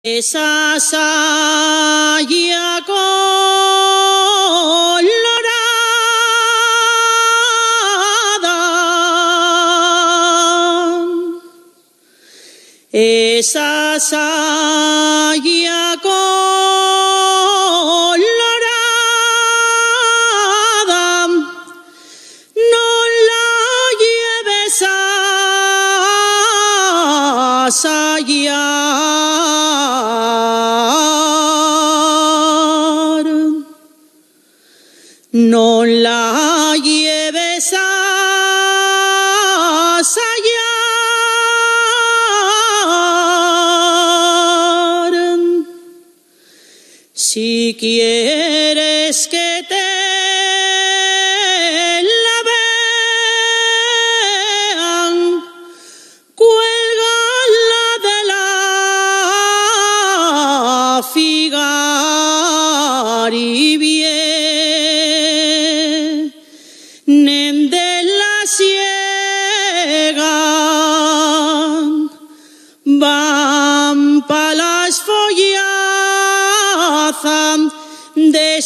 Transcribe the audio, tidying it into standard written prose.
Esa saya colorada, esa saya colorada, no la lleves a sayar, no la lleves a sayar. Si quieres que te la vean, cuélgala de la figari vienen de la siega, van pa las follazas de